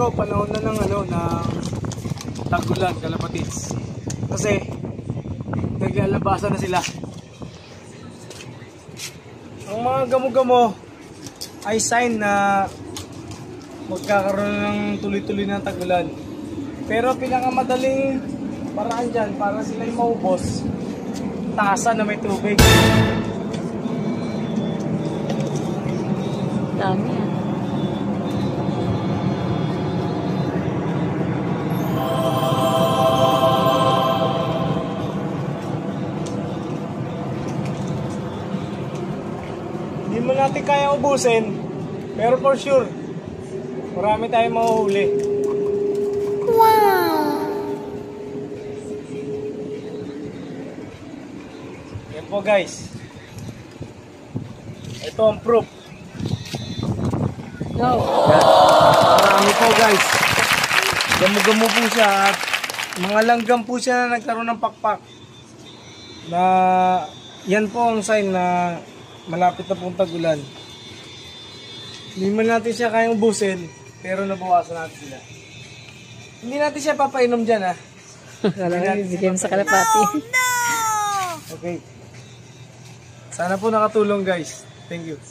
ko, panahon na ng tag-ulan, kalapatids. Kasi naglalabasan na sila. Ang mga gamo-gamo ay sign na magkakaroon ng tuloy-tuloy ng tag-ulan. Pero pinakamadaling paraan dyan para sila yung maubos, taasan na may tubig. Dami yan. Hindi mo natin kaya ubusin, pero for sure, marami tayong mahuhuli. Wow! Yan po guys. Ito ang proof. Go! Yan. Marami po guys. Gamo-gamo po siya at mga langgam po siya na nagkaroon ng pakpak. Na yan po ang sign na malapit na pong tag-ulan. Hindi man natin siya kayang ubusin, pero nabawasan natin sila. Hindi natin siya papainom dyan ha. Kala mo bibigyan sa kalapati. Okay. Sana po nakatulong guys. Thank you.